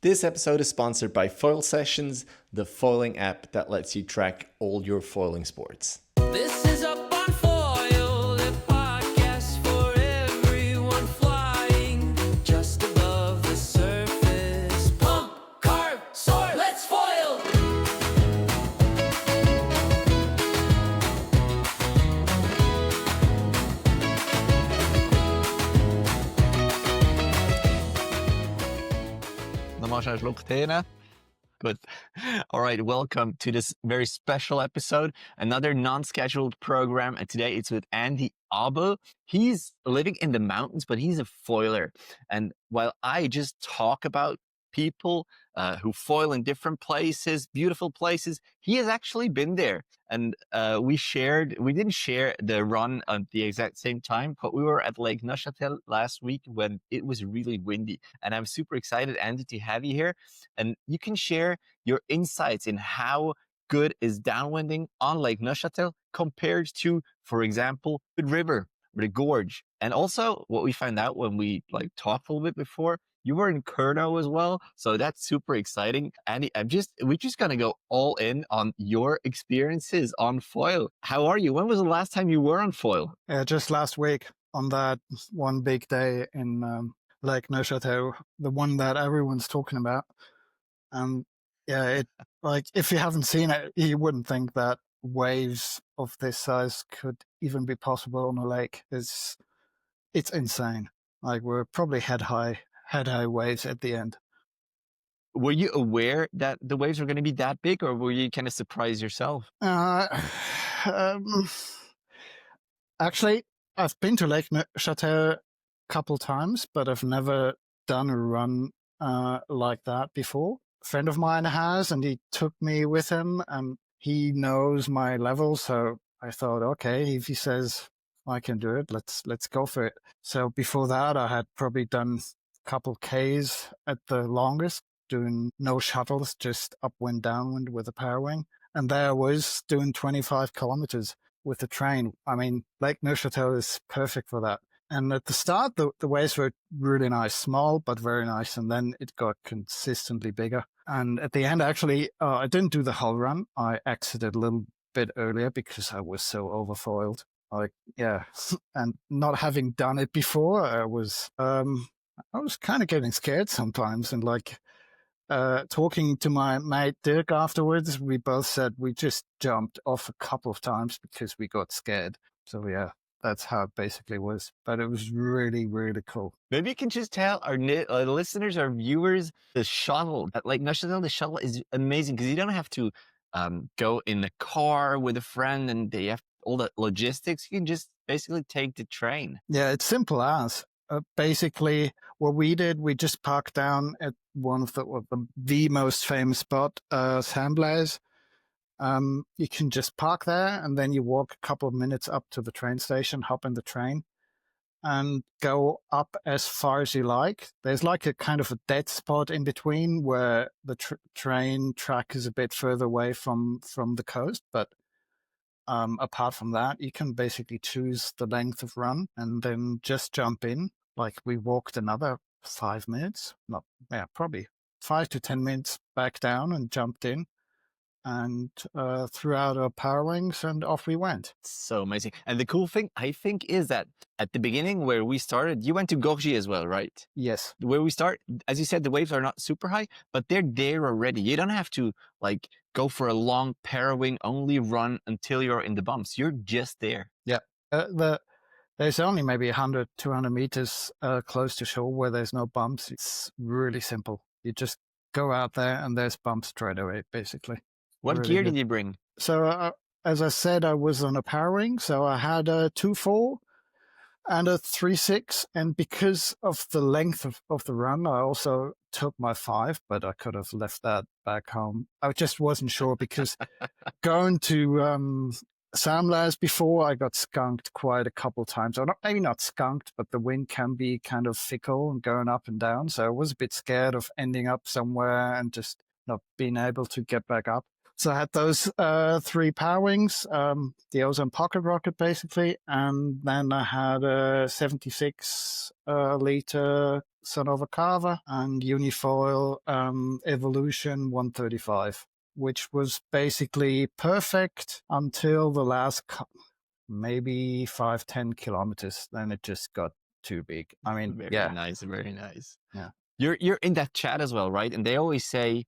This episode is sponsored by Foilsessions, the foiling app that lets you track all your foiling sports. This is Up on Foil, the podcast for everyone flying just above the surface. Pump, carve, soar, let's foil! Nochmal schnell einen Schluck Tee nehmen. Good. All right. Welcome to this very special episode, another non-scheduled program. And today it's with Andi Abel. He's living in the mountains, but he's a foiler. And while I just talk about people who foil in different places, beautiful places, he has actually been there. And we didn't share the run at the exact same time, but we were at Lake Neuchâtel last week when it was really windy. And I'm super excited, Andi, to have you here. And you can share your insights in how good is downwinding on Lake Neuchâtel compared to, for example, the river or the Gorge. And also what we found out when we talked a little bit before, you were in Kurnow as well. So that's super exciting. Andi, we're just going to go all in on your experiences on foil. How are you? When was the last time you were on foil? Just last week on that one big day in Lake Neuchâtel, the one that everyone's talking about. If you haven't seen it, you wouldn't think that waves of this size could even be possible on a lake. It's insane. We're probably head high waves at the end. Were you aware that the waves were going to be that big, or were you kind of surprised yourself? Actually, I've been to Lake Neuchâtel a couple times, but I've never done a run like that before. A friend of mine has, and he took me with him, and he knows my level. So I thought, okay, if he says I can do it, let's go for it. So before that, I had probably done couple Ks at the longest, doing no shuttles, just upwind, downwind with a power wing. And there I was doing 25 kilometers with the train. I mean, Lake Neuchâtel is perfect for that. And at the start, the waves were really nice, small, but very nice. And then it got consistently bigger. And at the end, actually, I didn't do the whole run. I exited a little bit earlier because I was so overfoiled. And not having done it before, I was kind of getting scared sometimes. And talking to my mate Dirk afterwards, we both said we just jumped off a couple of times because we got scared. So yeah, that's how it basically was. But it was really, really cool. Maybe you can just tell our listeners, our viewers, the shuttle at Lake Neuchâtel, the shuttle is amazing because you don't have to go in the car with a friend and you have all the logistics. You can just basically take the train. Yeah, it's simple as. Basically, what we did, we just parked down at one of the most famous spot, Snowboards. You can just park there, and then you walk a couple of minutes up to the train station, hop in the train, and go up as far as you like. There's a kind of a dead spot in between where the train track is a bit further away from the coast, but apart from that, you can basically choose the length of run and then just jump in. We walked another 5 minutes, probably 5 to 10 minutes back down and jumped in and threw out our power wings and off we went. So amazing. And the cool thing, I think, is that at the beginning where we started, you went to Gorgier as well, right? Yes. Where we start, as you said, the waves are not super high, but they're there already. You don't have to go for a long power wing, only run until you're in the bumps. You're just there. Yeah. There's only maybe 100, 200 meters close to shore where there's no bumps. It's really simple. You just go out there and there's bumps straight away, basically. What really gear good. did you bring? So, as I said, I was on a power wing. So I had a 2.4 and a 3.6. And because of the length of the run, I also took my 5, but I could have left that back home. I just wasn't sure because going to Snowboards before, I got skunked quite a couple times. Or maybe not skunked, but the wind can be kind of fickle and going up and down. So I was a bit scared of ending up somewhere and just not being able to get back up. So I had those 3 power wings, the Ozone Pocket Rocket basically, and then I had a 76 liter Sonova Carver and Unifoil Evolution 135, which was basically perfect until the last maybe 5-10 kilometers. Then it just got too big. I mean, Very yeah, nice, very nice. Yeah. You're in that chat as well, right? And they always say,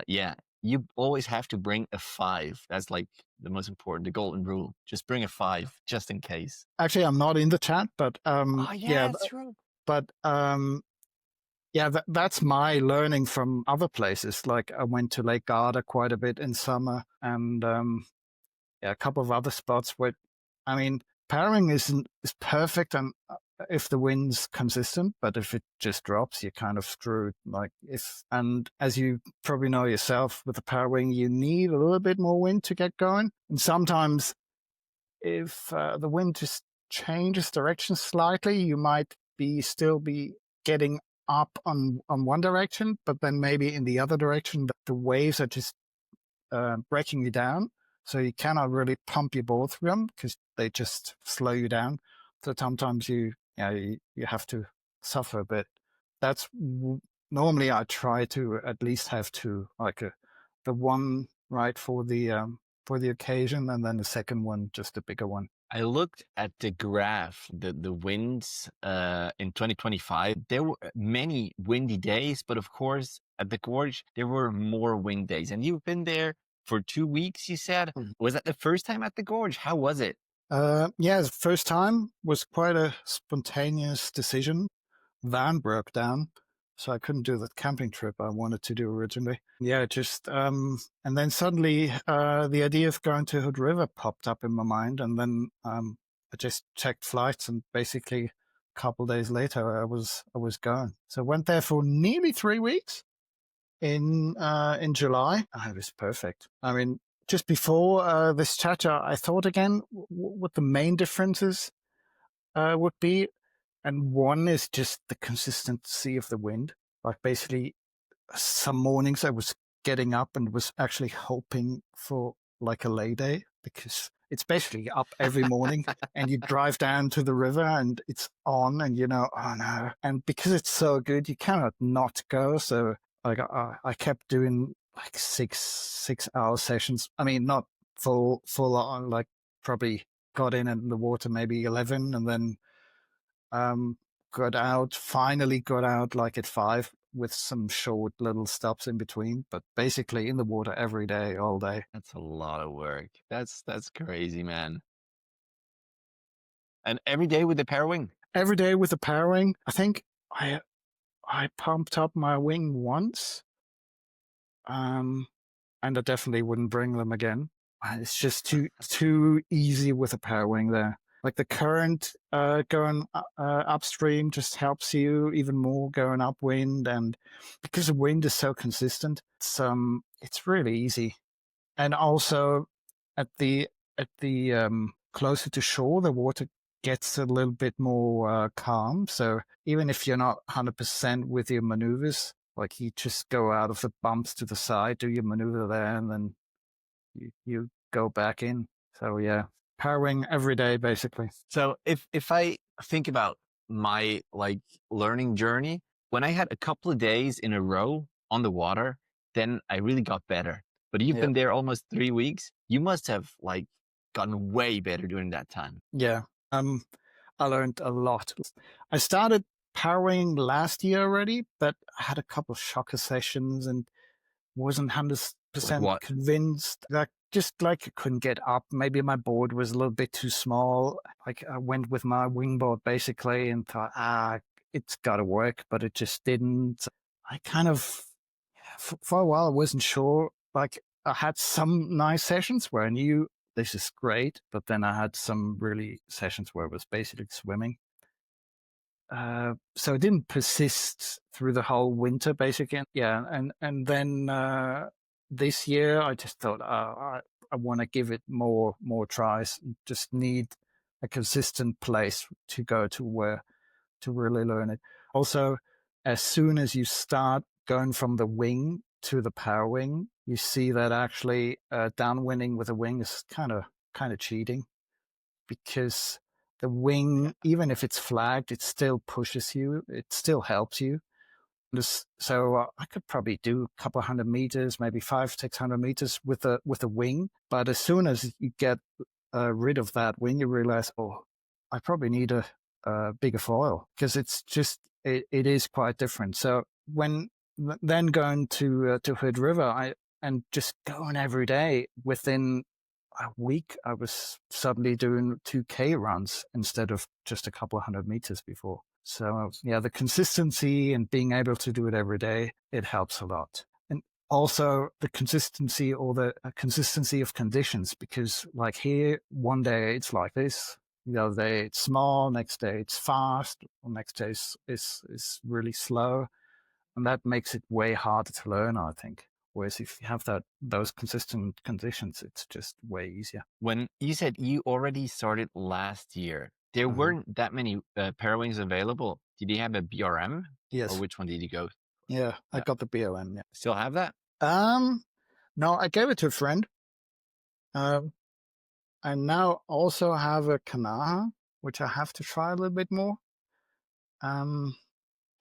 yeah, you always have to bring a 5. That's like the most important, the golden rule. Just bring a 5, just in case. actually, I'm not in the chat, but Oh yeah, that's true. but yeah, that's my learning from other places. Like I went to Lake Garda quite a bit in summer, and yeah, a couple of other spots where, I mean, powering is perfect, and if the wind's consistent, but if it just drops, you're kind of screwed. And as you probably know yourself, with the power wing, you need a little bit more wind to get going, and sometimes if the wind just changes direction slightly, you might still be getting up on one direction, but then maybe in the other direction, the waves are just breaking you down. So you cannot really pump your board through them because they just slow you down. So sometimes you have to suffer a bit. That's normally I try to at least have 2, like the one right for the occasion, and then the second one just a bigger one. I looked at the graph, the winds in 2025. There were many windy days, but of course at the Gorge there were more wind days. And you've been there for 2 weeks, you said. Was that the first time at the Gorge? How was it? Yeah, the first time was quite a spontaneous decision. Van broke down, so I couldn't do the camping trip I wanted to do originally. Yeah, just and then suddenly the idea of going to Hood River popped up in my mind, and then I just checked flights, and basically a couple of days later I was going. So I went there for nearly 3 weeks in July. It was perfect. I mean, just before this chat, I thought again what the main differences would be. And one is just the consistency of the wind. Like basically some mornings I was getting up and was actually hoping for like a lay day, because it's basically up every morning and you drive down to the river and it's on, and oh no. And because it's so good, you cannot not go. So like I kept doing like 6-hour sessions. I mean, not full on, like probably got in the water maybe 11, and then finally got out like at 5 with some short little stops in between, but basically in the water every day, all day. That's a lot of work. That's crazy, man. And every day with the power wing? Every day with the power wing. I think I pumped up my wing once, and I definitely wouldn't bring them again. It's just too easy with a power wing there. Like the current going upstream just helps you even more going upwind, and because the wind is so consistent, it's really easy. And also at the closer to shore, the water gets a little bit more calm. So even if you're not 100% with your maneuvers, like you just go out of the bumps to the side, do your maneuver there, and then you go back in. So yeah. Powering every day, basically. So if I think about my like learning journey, when I had a couple of days in a row on the water, then I really got better. But you've been there almost 3 weeks. You must have like gotten way better during that time. Yeah. I learned a lot. I started powering last year already, but I had a couple of shocker sessions and wasn't 100% convinced. Just like I couldn't get up. Maybe my board was a little bit too small. Like I went with my wingboard basically and thought, it's got to work, but it just didn't. I kind of, for a while, I wasn't sure. Like I had some nice sessions where I knew this is great, but then I had some really sessions where it was basically swimming. So it didn't persist through the whole winter, basically. Yeah, and then this year I just thought I want to give it more tries. Just need a consistent place to go to where to really learn it. Also, as soon as you start going from the wing to the power wing, you see that actually downwinding with a wing is kind of cheating, because the wing, even if it's flagged, it still pushes you. It still helps you. So I could probably do a couple 100 meters, maybe 500-600 meters with a wing. But as soon as you get rid of that wing, you realize, oh, I probably need a bigger foil, because it's just it is quite different. So then going to Hood River, and just going every day, within a week, I was suddenly doing 2K runs instead of just a couple of 100 meters before. So yeah, the consistency and being able to do it every day, it helps a lot. And also the consistency of conditions, because like here, one day it's like this, the other day it's small, next day it's fast, next day is really slow. And that makes it way harder to learn, I think. Whereas if you have those consistent conditions, it's just way easier. When you said you already started last year, there weren't that many pair wings available. Did you have a BRM? Yes. Or which one did you go? Yeah, I got the BOM. Yeah. Still have that? No, I gave it to a friend. I now also have a Kanaha, which I have to try a little bit more.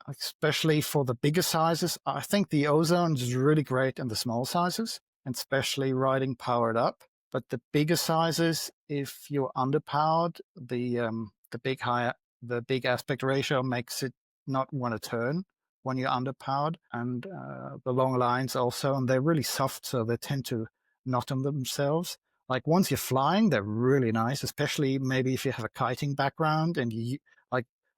Especially for the bigger sizes. I think the ozone is really great in the small sizes, and especially riding powered up. But the bigger sizes, if you're underpowered, the big aspect ratio makes it not want to turn when you're underpowered, and the long lines also, and they're really soft, so they tend to knot on themselves. Like once you're flying, they're really nice, especially maybe if you have a kiting background, and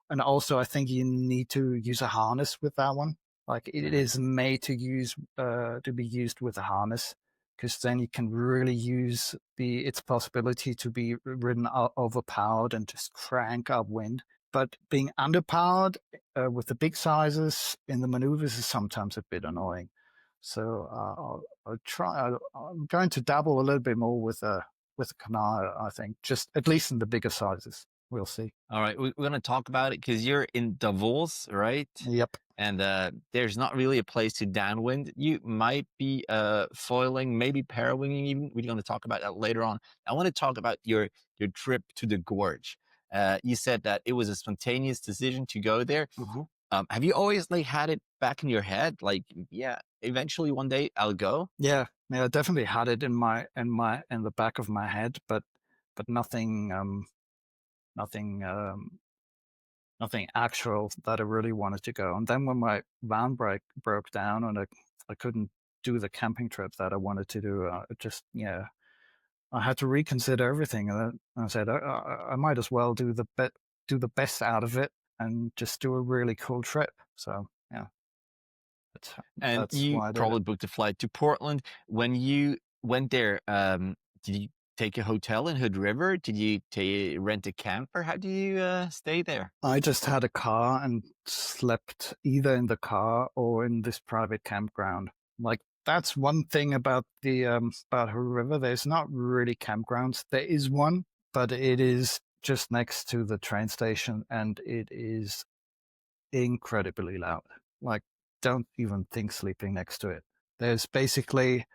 and also I think you need to use a harness with that one. Like it is made to be used with a harness, because then you can really use its possibility to be ridden overpowered and just crank up wind. But being underpowered with the big sizes in the maneuvers is sometimes a bit annoying. So I'll try. I'm going to dabble a little bit more with a Kurnow, I think, just at least in the bigger sizes. We'll see. All right, we're going to talk about it because you're in Davos, right? Yep. And there's not really a place to downwind. You might be foiling, maybe parawinging even. We're going to talk about that later on. I want to talk about your trip to the Gorge. You said that it was a spontaneous decision to go there. Mm-hmm. Have you always had it back in your head? Like, yeah, eventually one day I'll go? Yeah, I definitely had it in the back of my head, but nothing actual that I really wanted to go. And then when my van broke down and I couldn't do the camping trip that I wanted to do, I had to reconsider everything. And I said I might as well do the best out of it and just do a really cool trip. So yeah. That's you probably booked a flight to Portland. When you went there, did you take a hotel in Hood River? Did you rent a camper? How do you stay there? I just had a car and slept either in the car or in this private campground. Like that's one thing about about Hood River. There's not really campgrounds. There is one, but it is just next to the train station, and it is incredibly loud. Like, don't even think sleeping next to it. There's basically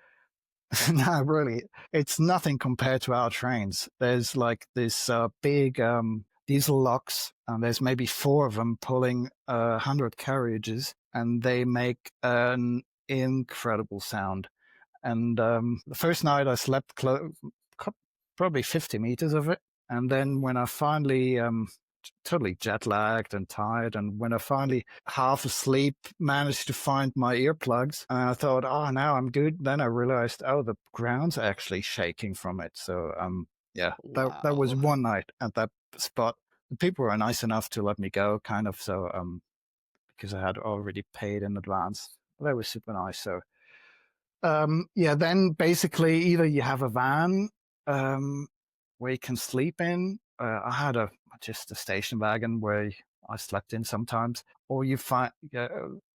no, really, it's nothing compared to our trains. There's like this big diesel locks, and there's maybe 4 of them pulling 100 carriages, and they make an incredible sound. And the first night I slept probably 50 meters of it, and then when I finally totally jet lagged and tired, and when I finally half asleep managed to find my earplugs, and I thought, oh, now I'm good, then I realized, oh, the ground's actually shaking from it. So that was one night at that spot. The people were nice enough to let me go, kind of, so because I had already paid in advance. But that was super nice. So then basically either you have a van where you can sleep in. I had just a station wagon where I slept in sometimes, or you find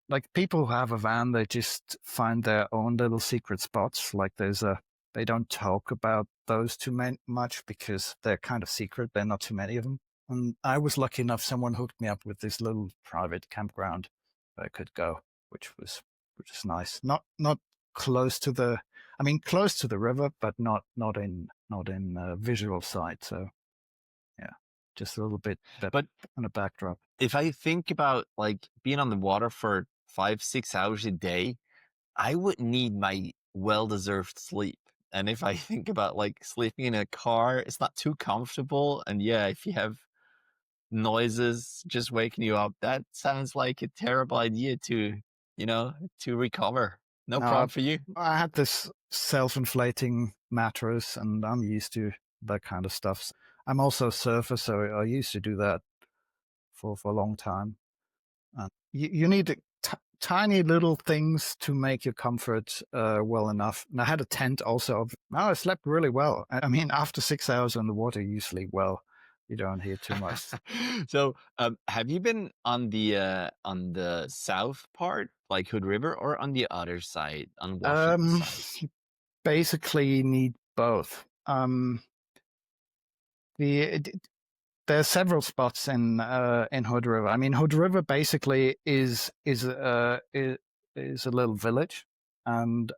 like people who have a van, they just find their own little secret spots. Like they don't talk about those too much because they're kind of secret. There are not too many of them. And I was lucky enough, someone hooked me up with this little private campground where I could go, which is nice. Not close to the I mean, close to the river, but not in visual sight. So yeah, just a little bit But on a backdrop. if I think about like being on the water for 5-6 hours a day, I would need my well-deserved sleep. And if I think about like sleeping in a car, it's not too comfortable. And yeah, if you have noises just waking you up, that sounds like a terrible idea to, to recover. No No, problem for you. I had this self-inflating mattress, and I'm used to that kind of stuff. I'm also a surfer, so I used to do that for a long time. You need tiny little things to make your comfort well enough. And I had a tent also. I slept really well. I mean, after 6 hours on the water, you sleep well. You don't hear too much. So, have you been on the south part, like Hood River, or on the other side, on Washington side? You basically need both. There are several spots in Hood River. I mean, Hood River basically is a little village, and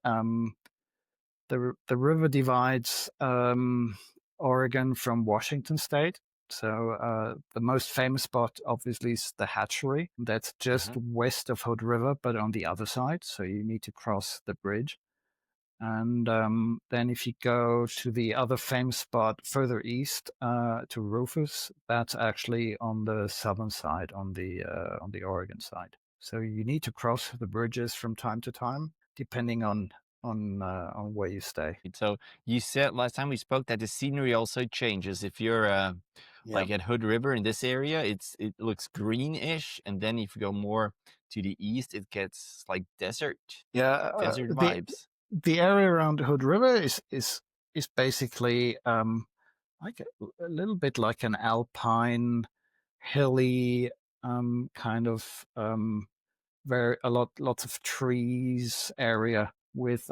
the river divides Oregon from Washington State. So the most famous spot, obviously, is the Hatchery. That's just west of Hood River, but on the other side. So you need to cross the bridge. And then if you go to the other famous spot further east, to Rufus, that's actually on the southern side, on the Oregon side. So you need to cross the bridges from time to time, depending on where you stay. So you said last time we spoke that the scenery also changes. If you're like at Hood River in this area, it looks greenish, and then if you go more to the east, it gets like desert vibes. The area around the Hood River is basically like a little bit like an alpine, hilly kind of lots of trees area with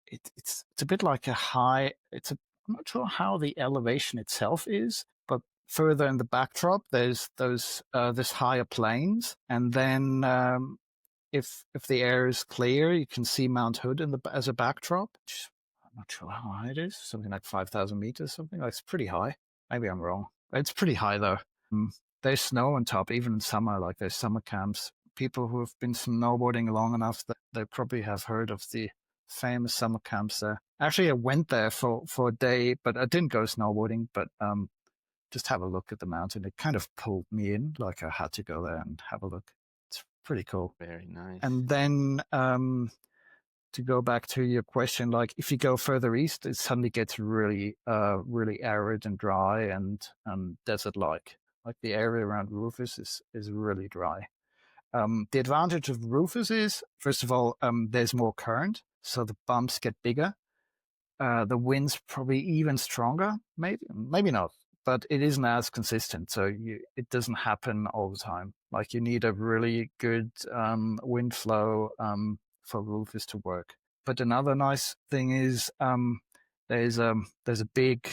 it's a bit like a high. I'm not sure how the elevation itself is, but further in the backdrop there's this higher plains, and then if the air is clear, you can see Mount Hood as a backdrop. I'm not sure how high it is, something like 5,000 meters, something like. It's pretty high. Maybe I'm wrong. It's pretty high though. There's snow on top, even in summer. Like there's summer camps. People who have been snowboarding long enough that they probably have heard of the famous summer camps there. Actually, I went there for a day, but I didn't go snowboarding. But just have a look at the mountain. It kind of pulled me in. Like I had to go there and have a look. It's pretty cool. Very nice. And then to go back to your question, like if you go further east, it suddenly gets really arid and dry and desert-like. Like the area around Rufus is really dry. The advantage of Rufus is, first of all, there's more current, so the bumps get bigger. The wind's probably even stronger, maybe not, but it isn't as consistent, so it doesn't happen all the time. Like you need a really good wind flow for Rufus to work. But another nice thing is there's a big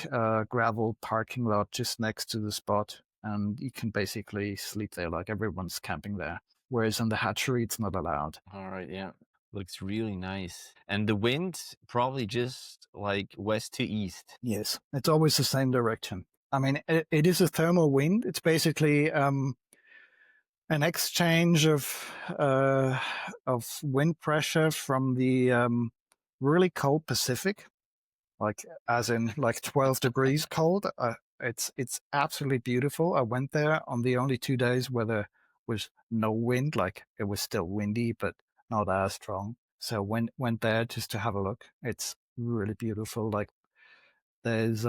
gravel parking lot just next to the spot, and you can basically sleep there. Like everyone's camping there. Whereas in the Hatchery, it's not allowed. All right, yeah. Looks really nice. And the wind probably just like west to east. Yes, it's always the same direction. I mean, it is a thermal wind. It's basically an exchange of wind pressure from the really cold Pacific, like as in like 12 degrees cold. It's absolutely beautiful. I went there on the only 2 days where there was no wind. Like it was still windy, but not as strong. So went there just to have a look. It's really beautiful. Like there's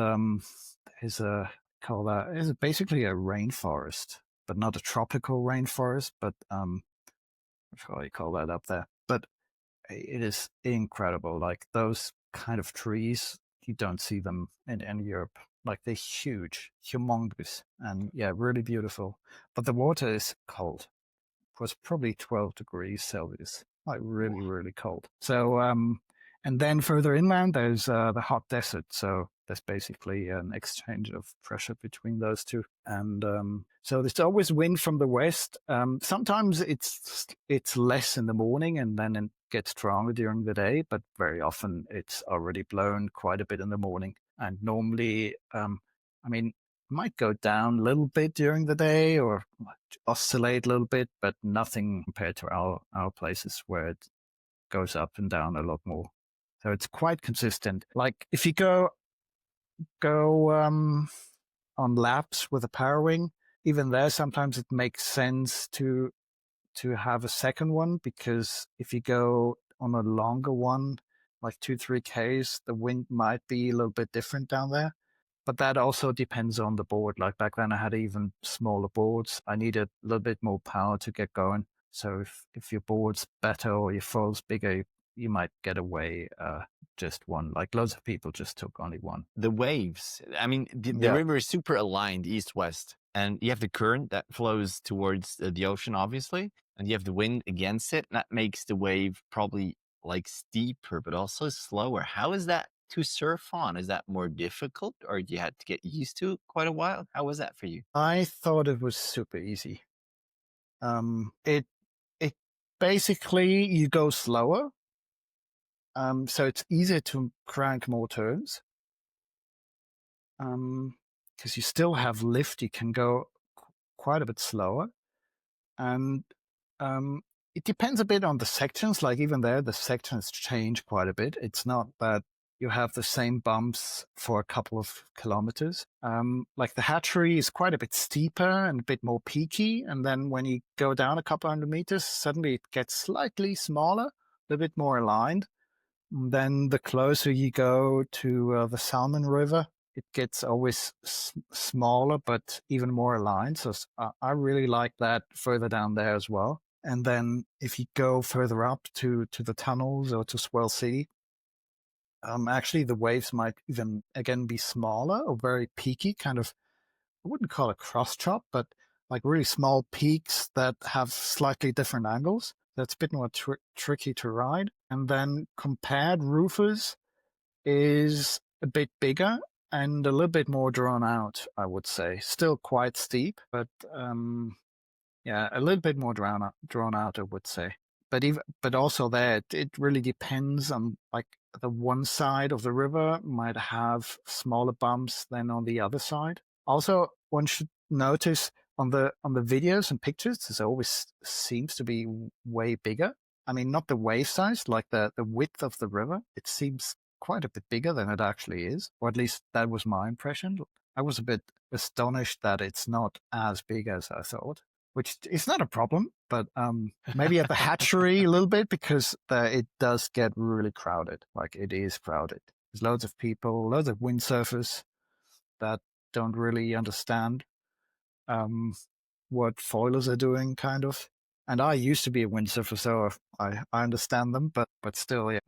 basically a rainforest, but not a tropical rainforest, but how do you call that up there? But it is incredible. Like those kind of trees, you don't see them in Europe. Like they're huge, humongous, and yeah, really beautiful. But the water is cold. It was probably 12 degrees Celsius, like really, really cold. So, and then further inland, there's the hot desert. So there's basically an exchange of pressure between those two. And so there's always wind from the west. Sometimes it's less in the morning and then it gets stronger during the day, but very often it's already blown quite a bit in the morning. And normally, might go down a little bit during the day or oscillate a little bit, but nothing compared to our places where it goes up and down a lot more. So it's quite consistent. Like if you go on laps with a power wing, even there sometimes it makes sense to have a second one, because if you go on a longer one, like 2-3 Ks, the wind might be a little bit different down there. But that also depends on the board. Like back then I had even smaller boards. I needed a little bit more power to get going. So if your board's better or your foil's bigger, you might get away just one. Like loads of people just took only one. The waves, I mean, the river is super aligned east-west, and you have the current that flows towards the ocean, obviously, and you have the wind against it. And that makes the wave probably like steeper, but also slower. How is that to surf on? Is that more difficult, or you had to get used to quite a while? How was that for you? I thought it was super easy. It basically, you go slower. So it's easier to crank more turns. Because you still have lift, you can go quite a bit slower. And it depends a bit on the sections. Like even there, the sections change quite a bit. It's not that you have the same bumps for a couple of kilometers. Like the hatchery is quite a bit steeper and a bit more peaky. And then when you go down a couple hundred meters, suddenly it gets slightly smaller, a little bit more aligned. And then the closer you go to the Salmon River, it gets always smaller, but even more aligned. So I really like that further down there as well. And then if you go further up to the tunnels or to Swell City, actually the waves might even again be smaller or very peaky, kind of, I wouldn't call it cross chop, but like really small peaks that have slightly different angles. That's a bit more tricky to ride. And then compared Rufus is a bit bigger and a little bit more drawn out, I would say. Still quite steep, but a little bit more drawn out, I would say. But also there, it really depends on, like, the one side of the river might have smaller bumps than on the other side. Also, one should notice on the videos and pictures, it always seems to be way bigger. I mean, not the wave size, like the width of the river. It seems quite a bit bigger than it actually is, or at least that was my impression. I was a bit astonished that it's not as big as I thought, which is not a problem, but maybe at the hatchery a little bit, because it does get really crowded. Like it is crowded. There's loads of people, loads of windsurfers that don't really understand what foilers are doing, kind of. And I used to be a windsurfer, so I understand them, but still, yeah.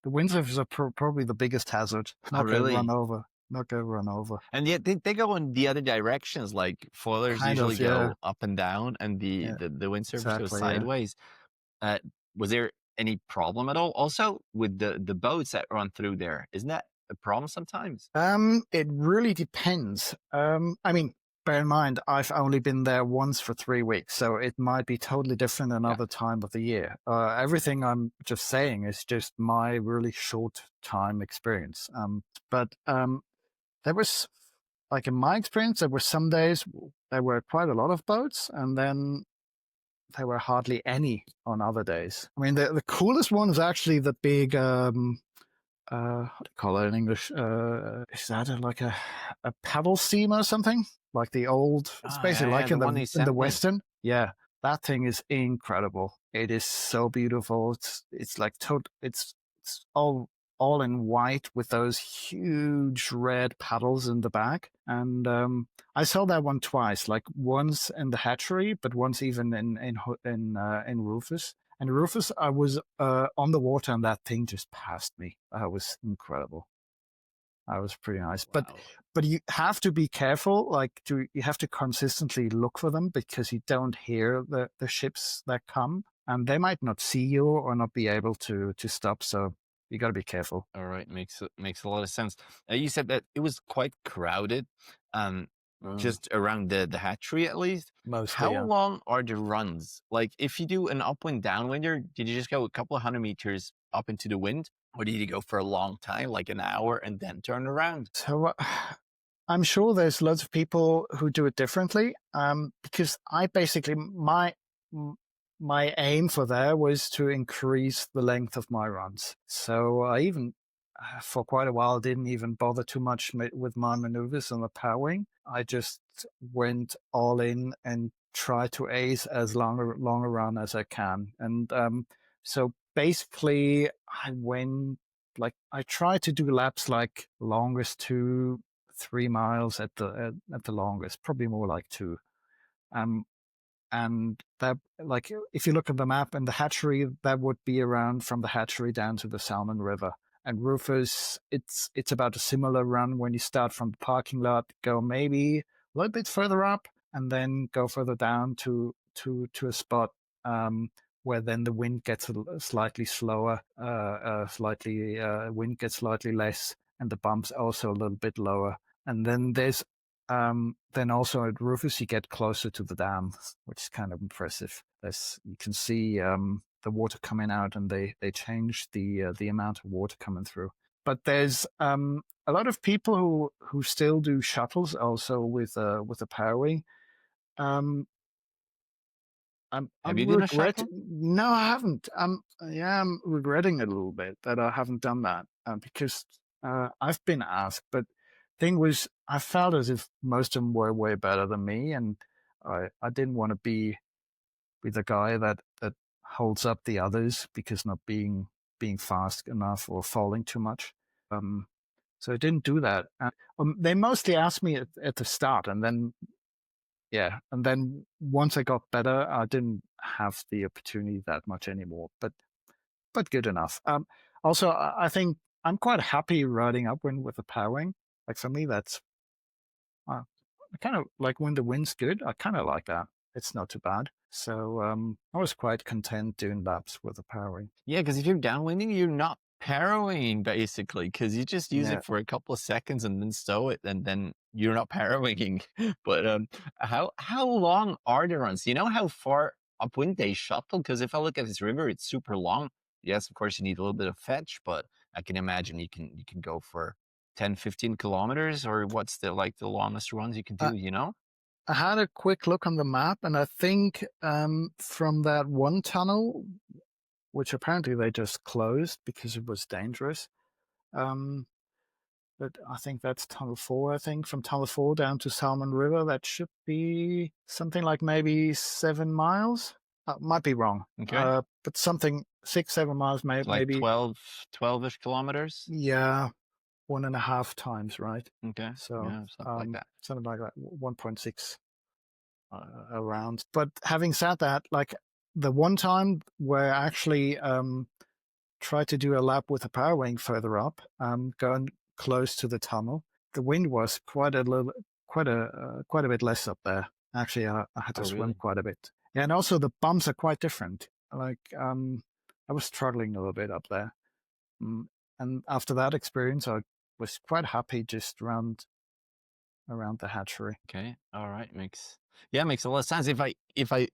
The windsurfers are probably the biggest hazard. Not going to run over. Not going to run over. And yet they go in the other directions. Like foilers usually go up and down, and the windsurfers go sideways. Yeah. Was there any problem at all? Also with the boats that run through there, isn't that a problem sometimes? It really depends. I mean, bear in mind, I've only been there once for 3 weeks, so it might be totally different another time of the year. Everything I'm just saying is just my really short time experience. But there was, like in my experience, there were some days there were quite a lot of boats, and then there were hardly any on other days. I mean, the coolest one is actually the big, what do you call it in English? Is that like a paddle steamer or something? Like the old, it's basically like in the Western. Yeah, that thing is incredible. It is so beautiful. It's like it's all in white with those huge red paddles in the back. And I saw that one twice, like once in the hatchery, but once even in Rufus. And Rufus, I was on the water, and that thing just passed me. That was incredible. That was pretty nice. Wow. But you have to be careful. Like, you have to consistently look for them, because you don't hear the ships that come, and they might not see you or not be able to stop. So you got to be careful. All right, makes a lot of sense. You said that it was quite crowded, um, just around the hatchery at least. Mostly, How yeah. long are the runs? Like, if you do an upwind downwinder, did you just go a couple of 100 meters up into the wind, or did you go for a long time, like an hour, and then turn around? So I'm sure there's lots of people who do it differently. Because I basically my aim for there was to increase the length of my runs. So I even for quite a while didn't even bother too much with my maneuvers and the powering. I just went all in and tried to ace as long a run as I can. And so basically I went I tried to do laps like longest 2-3 miles at the longest, probably more like 2. And that, like, if you look at the map and the hatchery, that would be around from the hatchery down to the Salmon River. And Rufus, it's about a similar run when you start from the parking lot, go maybe a little bit further up, and then go further down to a spot where then the wind gets slightly slower, wind gets slightly less, and the bumps also a little bit lower. And then there's then also at Rufus you get closer to the dam, which is kind of impressive. You can see the water coming out, and they change the amount of water coming through. But there's a lot of people who still do shuttles also with the powering. I'm Have you done a shuttle? No, I haven't. I'm regretting it a little bit that I haven't done that because I've been asked, but thing was, I felt as if most of them were way better than me, and I didn't want to be the guy that holds up the others because not being fast enough or falling too much. So I didn't do that. They mostly asked me at the start, and then once I got better, I didn't have the opportunity that much anymore. But good enough. Also, I think I'm quite happy riding upwind with the powering. Like for me, that's I kind of like when the wind's good. I kind of like that. It's not too bad. So I was quite content doing laps with the powering. Yeah, because if you're downwinding, you're not parrowing basically, because you just use Yeah. it for a couple of seconds and then stow it, and then you're not parrowing. But how long are the runs? You know how far upwind they shuttle? Because if I look at this river, it's super long. Yes, of course you need a little bit of fetch, but I can imagine you can go for 10-15 kilometers, or what's the longest runs you can do, you know? I had a quick look on the map, and I think from that one tunnel, which apparently they just closed because it was dangerous, but I think that's Tunnel 4, I think. From Tunnel 4 down to Salmon River, that should be something like maybe 7 miles. Might be wrong. Okay. But something 6-7 miles, Like maybe. 12-ish kilometers? Yeah, 1.5 times, right? Okay. So yeah, something like that. Something like that, 1.6 around. But having said that, like the one time where I actually tried to do a lap with a power wing further up, going close to the tunnel, the wind was quite a bit less up there. Actually, I had to swim really? quite a bit. Yeah, and also the bumps are quite different. Like I was struggling a little bit up there. And after that experience, I was quite happy just around the hatchery. Okay. All right. Makes a lot of sense. If I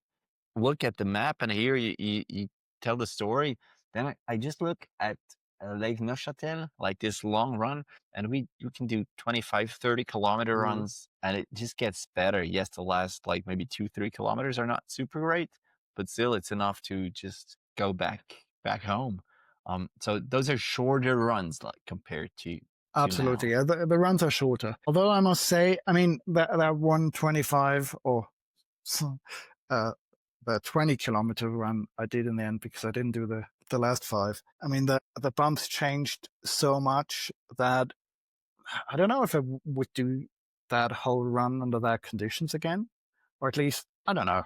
look at the map and hear you tell the story, then I just look at Lake Neuchâtel, like this long run, and you can do 25-30 kilometer runs, and it just gets better. Yes, the last like maybe 2-3 kilometers are not super great, but still it's enough to just go back home. So those are shorter runs, like compared to Absolutely, now. yeah. The runs are shorter. Although I must say, I mean, that 125 or the 20-kilometer run I did in the end because I didn't do the last 5. I mean, the bumps changed so much that I don't know if I would do that whole run under that conditions again, or at least I don't know.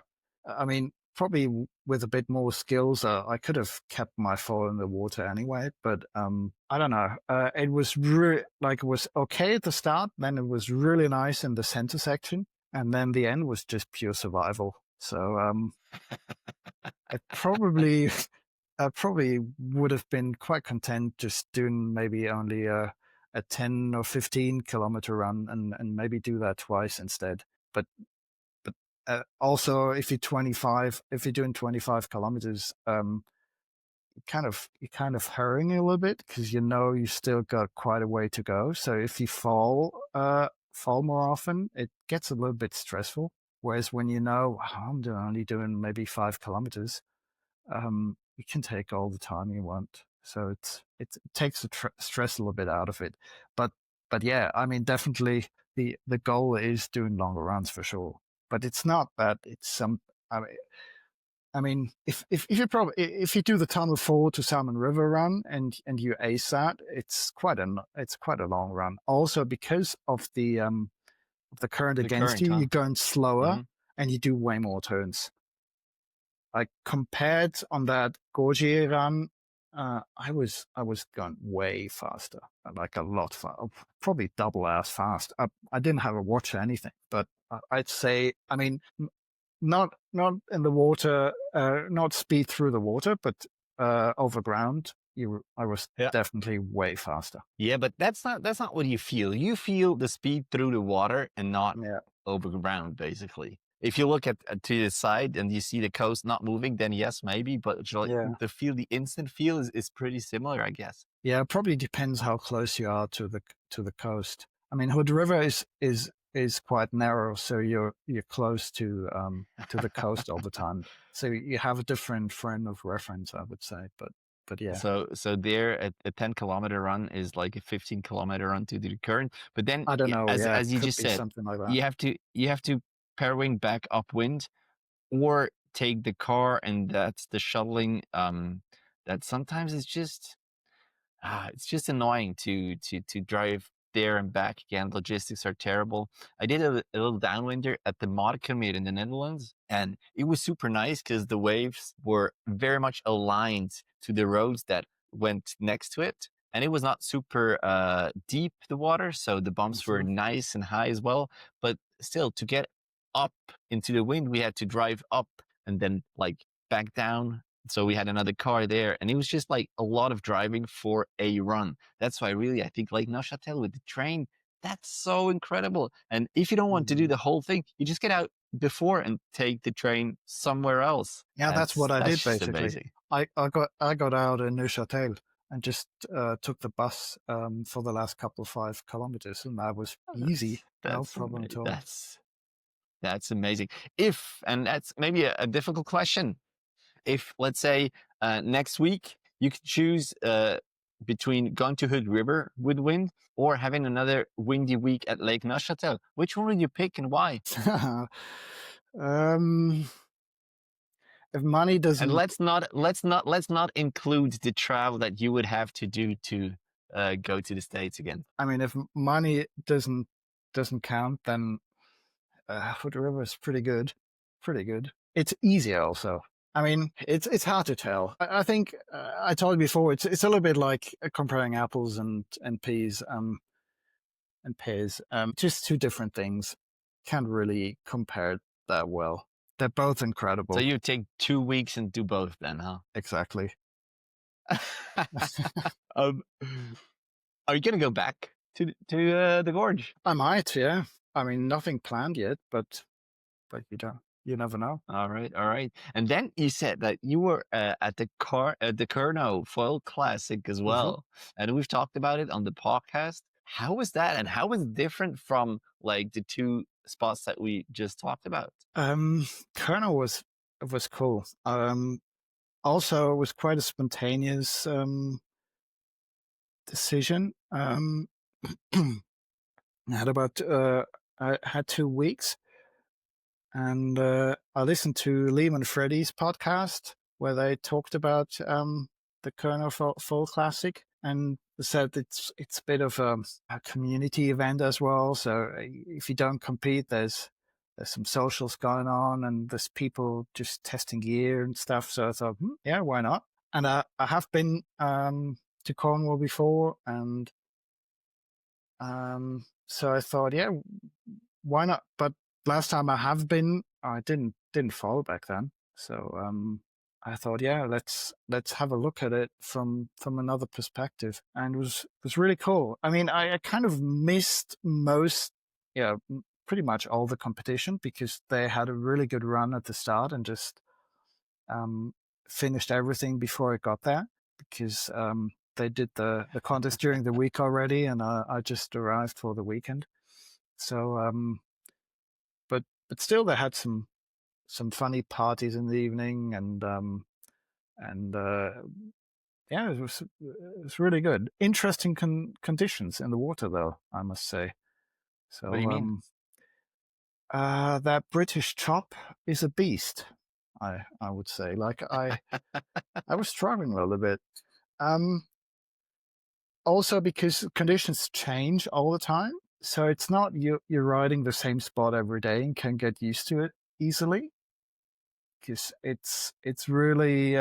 I mean, probably with a bit more skills, I could have kept my foil in the water anyway. But I don't know. It was it was okay at the start. Then it was really nice in the center section, and then the end was just pure survival. So it probably I probably would have been quite content just doing maybe only a 10 or 15 kilometer run and maybe do that twice instead. But also if you're doing 25 kilometers, you're kind of hurrying a little bit because you still got quite a way to go. So if you fall more often, it gets a little bit stressful. Whereas when I'm only doing maybe 5 kilometers, you can take all the time you want. So it takes the stress a little bit out of it. But yeah, I mean, definitely the goal is doing longer runs for sure. But it's not that it's some. I mean, if you do the Tunnel 4 to Salmon River run and you ace that, it's quite a long run. Also because of the current against you, you're going slower and you do way more turns. Like compared on that Gorgier run, I was going way faster, like a lot faster, probably double as fast. I didn't have a watch or anything, but I'd say, I mean, not in the water, not speed through the water, but over ground, I was definitely way faster. Yeah, but that's not what you feel. You feel the speed through the water and not over ground, basically. If you look to the side and you see the coast not moving, then yes, maybe. But the instant feel is pretty similar, I guess. Yeah, it probably depends how close you are to the coast. I mean, Hood River is quite narrow, so you're close to the coast all the time. So you have a different frame of reference, I would say. But yeah. So there, a 10-kilometer run is like a 15-kilometer run to the current. But then, I don't know. As you just said, something like that. You have to pairwing back upwind, or take the car, and that's the shuttling. That sometimes it's just annoying to drive there and back again. Logistics are terrible. I did a little downwinder at the Markermeer in the Netherlands, and it was super nice because the waves were very much aligned to the roads that went next to it. And it was not super deep, the water, so the bumps were nice and high as well. But still, to get up into the wind, we had to drive up and then like back down. So we had another car there, and it was just like a lot of driving for a run. That's why I think Lake Neuchâtel with the train, that's so incredible. And if you don't want to do the whole thing, you just get out before and take the train somewhere else. Yeah, that's what I did basically. Amazing. I got out in Neuchâtel and just took the bus for the last couple of 5 kilometers, and that was easy. No problem at all. That's amazing. And that's maybe a difficult question. If, let's say, next week you could choose between going to Hood River with wind or having another windy week at Lake Neuchâtel, which one would you pick and why? If money doesn't, and let's not include the travel that you would have to do to go to the States again. I mean, if money doesn't count, then Hood River is pretty good. It's easier also. I mean, it's hard to tell. I think I told you before, it's a little bit like comparing apples and peas and pears. Just two different things. Can't really compare that well. They're both incredible. So you take 2 weeks and do both then, huh? Exactly. Are you going to go back to the Gorge? I might, yeah. I mean, nothing planned yet, but you never know. All right. And then you said that you were at the Kurnow Foil Classic as well. And we've talked about it on the podcast. How was that? And how was it different from like the two spots that we just talked about? Kurnow was cool. Also, it was quite a spontaneous decision. I had 2 weeks, and I listened to Liam and Freddie's podcast where they talked about the Kurnow Fall Classic, and they said it's a bit of a community event as well. So if you don't compete, there's some socials going on, and there's people just testing gear and stuff. So I thought, yeah, why not? And I have been to Cornwall before, and so I thought, yeah, why not? But last time I have been, I didn't fall back then. So I thought, yeah, let's have a look at it from another perspective, and it was really cool. I mean, I kind of missed most, yeah, pretty much all the competition because they had a really good run at the start and just finished everything before I got there because they did the contest during the week already, and I just arrived for the weekend. So, but still, they had some funny parties in the evening, and yeah, it was really good. Interesting conditions in the water, though, I must say. So, What do you mean? that British chop is a beast. I would say, like I was struggling a little bit. Also because conditions change all the time, so it's not you're riding the same spot every day and can get used to it easily. Because it's really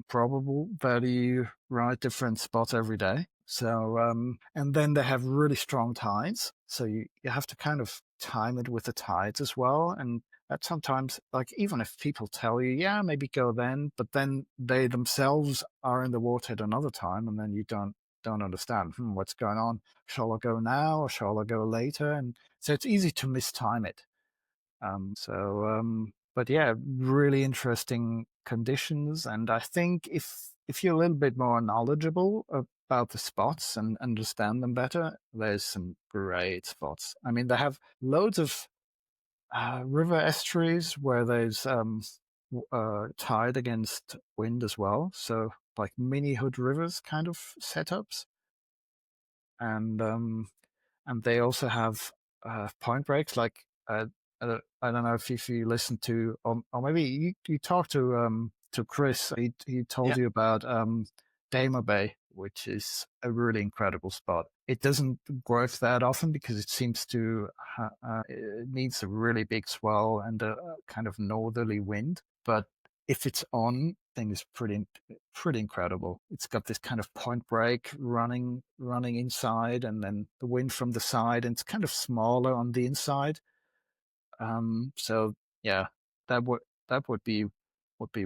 probable that you ride different spots every day. So and then they have really strong tides, so you have to kind of time it with the tides as well. And that sometimes, like even if people tell you, yeah, maybe go then, but then they themselves are in the water at another time, and then you don't understand what's going on. Shall I go now or shall I go later? And so it's easy to mistime it. But yeah, really interesting conditions. And I think if you're a little bit more knowledgeable about the spots and understand them better, there's some great spots. I mean, they have loads of river estuaries where there's tide against wind as well. So like mini hood rivers kind of setups. And they also have point breaks. Like I don't know if you listen to, or maybe you talked to Chris. He told Yeah. you about Damer Bay, which is a really incredible spot. It doesn't growth that often because it seems to it needs a really big swell and a kind of northerly wind. But if it's on, thing is pretty incredible. It's got this kind of point break running inside, and then the wind from the side, and it's kind of smaller on the inside. So yeah, that would be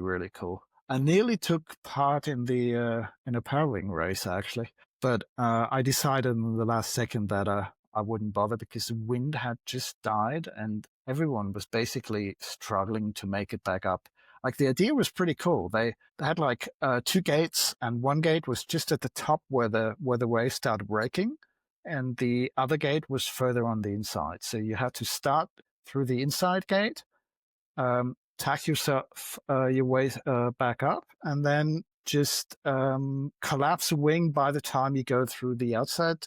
really cool. I nearly took part in a paddling race actually, but I decided in the last second that I wouldn't bother because the wind had just died and everyone was basically struggling to make it back up. Like the idea was pretty cool. They had like two gates, and one gate was just at the top where the waves started breaking, and the other gate was further on the inside. So you had to start through the inside gate, tack yourself your way back up, and then just collapse the wing by the time you go through the outside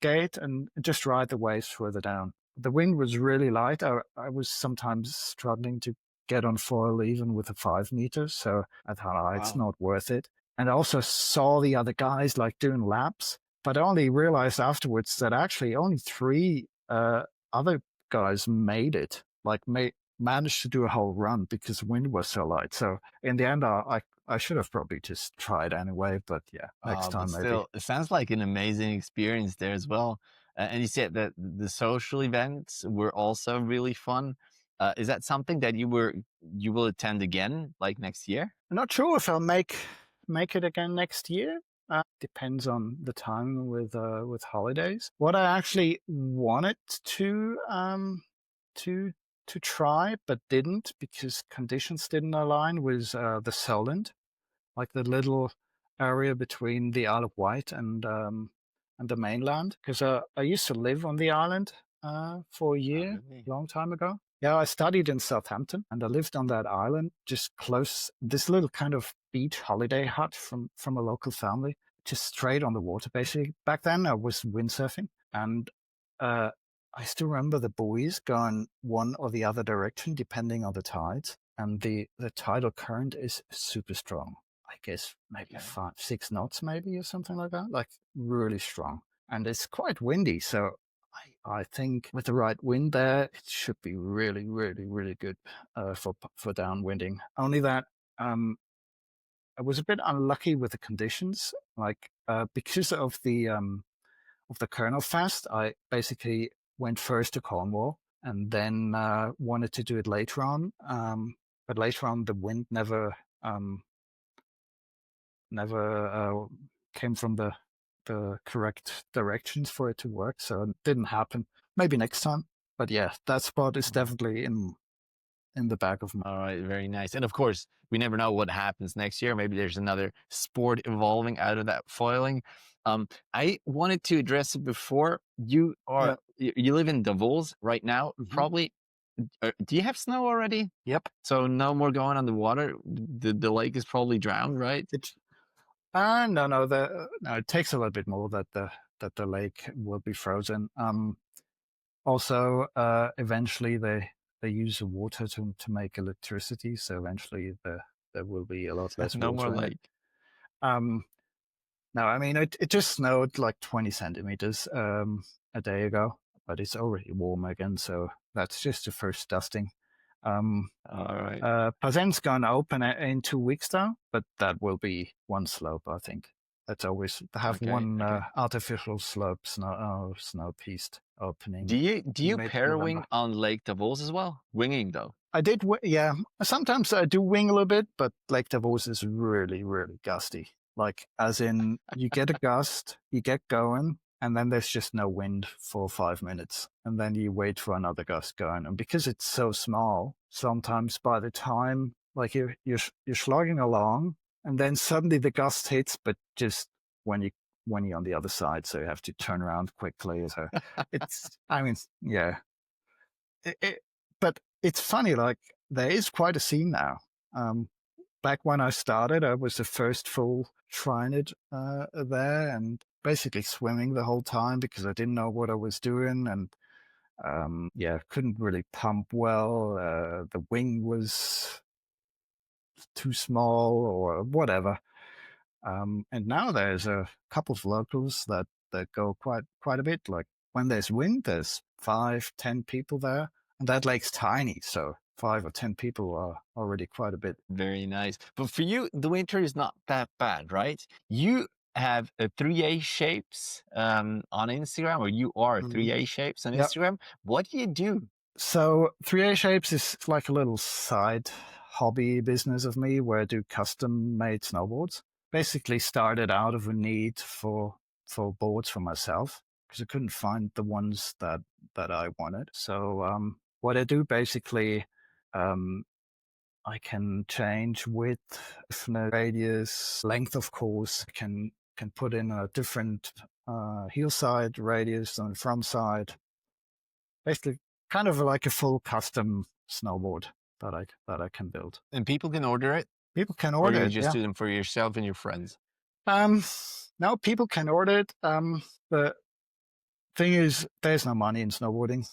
gate, and just ride the waves further down. The wind was really light. I was sometimes struggling to get on foil even with a 5 meters, so I thought, it's not worth it. And I also saw the other guys like doing laps, but I only realized afterwards that actually only 3 other guys made it, like managed to do a whole run because the wind was so light. So in the end, I should have probably just tried anyway, but yeah, next time But maybe. still, it sounds like an amazing experience there as well. And you said that the social events were also really fun. Is that something that you will attend again, like next year? I'm not sure if I'll make it again next year. Depends on the time with holidays. What I actually wanted to try but didn't because conditions didn't align was the Solent, like the little area between the Isle of Wight and the mainland. Because I used to live on the island for a year, really? long time ago. Yeah, I studied in Southampton and I lived on that island just close, this little kind of beach holiday hut from a local family, just straight on the water, basically. Back then I was windsurfing, and I still remember the buoys going one or the other direction depending on the tides, and the tidal current is super strong. I guess maybe 5-6 knots maybe or something like that, like really strong. And it's quite windy, so I think with the right wind there, it should be really, really, really good for downwinding. Only that I was a bit unlucky with the conditions, like because of the Kurnow Fest. I basically went first to Cornwall and then wanted to do it later on, but later on the wind never never came from the correct directions for it to work, so it didn't happen. Maybe next time. But yeah, that spot is definitely in the back of my. All right, very nice. And of course, we never know what happens next year. Maybe there's another sport evolving out of that foiling. I wanted to address it before. You are you live in Davos right now. Probably. Do you have snow already? Yep. So no more going on the water. The lake is probably drowned, right? No. It takes a little bit more that the lake will be frozen. Also, eventually they use the water to make electricity. So eventually there will be a lot less No water more in lake. it. No, I mean it just snowed like 20 centimeters a day ago, but it's already warm again. So that's just the first dusting. All right. Pazen's gonna open in 2 weeks now, but that will be one slope, I think. That's always to have one artificial slope snow piste opening. Do you pair mid-November. wing on Lake Davos as well? Winging though. I did, yeah. Sometimes I do wing a little bit, but Lake Davos is really, really gusty. Like, as in, you get a gust, you get going, and then there's just no wind for 5 minutes, and then you wait for another gust going. And because it's so small, sometimes by the time like you're slogging along, and then suddenly the gust hits, but just when you're on the other side, so you have to turn around quickly. So it's, I mean, yeah. But it's funny, like there is quite a scene now. Back when I started, I was the first full trying it there, and basically swimming the whole time because I didn't know what I was doing, and couldn't really pump well. The wing was too small or whatever. And now there's a couple of locals that go quite a bit. Like when there's wind, there's 5-10 people there, and that lake's tiny, so 5 or 10 people are already quite a bit. Very nice. But for you, the winter is not that bad, right? You have 3A shapes on Instagram, or you are 3A shapes on Instagram. What do you do? So 3A shapes is like a little side hobby business of me where I do custom made snowboards. Basically started out of a need for boards for myself because I couldn't find the ones that I wanted. So what I do basically, I can change width, radius, length, of course. I can put in a different heel side radius on the front side. Basically, kind of like a full custom snowboard that I can build. And people can order it? People can Or order you it. just do them for yourself and your friends? No, people can order it. The thing is, there's no money in snowboarding,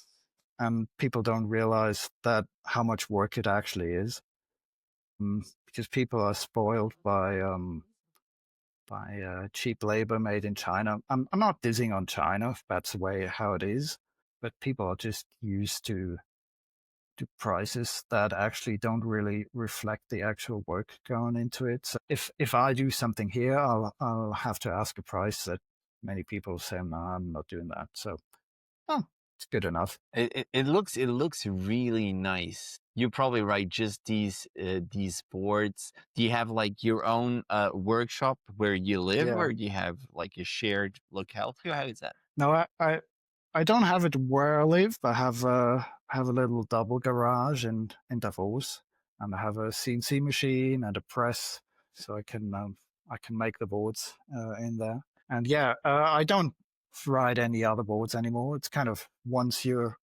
and people don't realize that how much work it actually is, because people are spoiled by cheap labor made in China. I'm not dissing on China, if that's the way how it is, but people are just used to prices that actually don't really reflect the actual work going into it. So if I do something here, I'll have to ask a price that many people say, no, I'm not doing that. So, it's good enough. It looks really nice. You're probably right. Just these boards. Do you have like your own workshop where you live, or do you have like a shared locale? How is that? No, I don't have it where I live. I have a little double garage in Davos, and I have a CNC machine and a press, so I can make the boards in there. And I don't ride any other boards anymore. It's kind of, once you're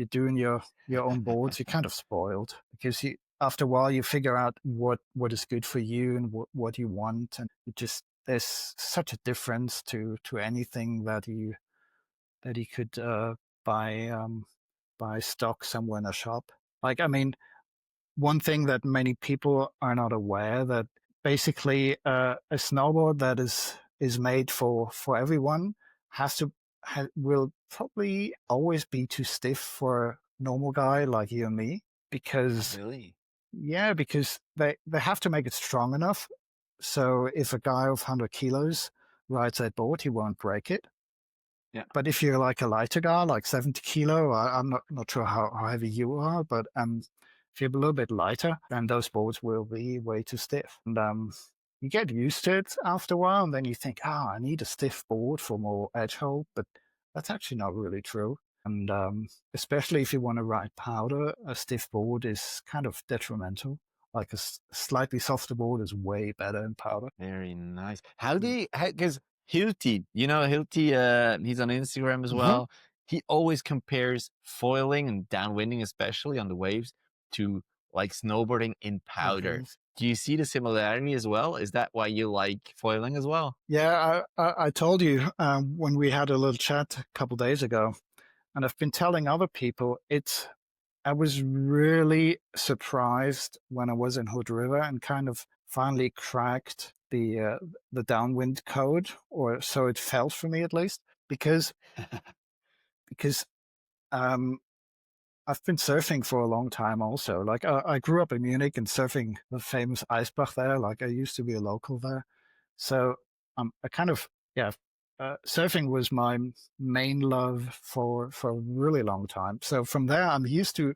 doing your own boards, you're kind of spoiled, because after a while you figure out what is good for you and what you want, and there's such a difference to anything that you could buy stock somewhere in a shop. Like, I mean, one thing that many people are not aware, that basically a snowboard that is made for everyone will probably always be too stiff for a normal guy like you and me, because because they have to make it strong enough. So if a guy of 100 kilos rides that board, he won't break it. Yeah. But if you're like a lighter guy, like 70 kilo, I'm not sure how heavy you are, but If you're a little bit lighter, then those boards will be way too stiff. And you get used to it after a while, and then you think, I need a stiff board for more edge hold, but that's actually not really true. And especially if you want to ride powder, a stiff board is kind of detrimental. Like a slightly softer board is way better in powder. Very nice. How do you, because Hilti, Hilti, he's on Instagram as well. He always compares foiling and downwinding, especially on the waves, to like snowboarding in powder. Do you see the similarity as well? Is that why you like foiling as well? Yeah, I told you when we had a little chat a couple of days ago, and I've been telling other people, I was really surprised when I was in Hood River and kind of finally cracked the downwind code, or so it felt for me at least, because I've been surfing for a long time also. Like I grew up in Munich and surfing the famous Eisbach there. Like I used to be a local there. So I kind of, surfing was my main love for a really long time. So from there, I'm used to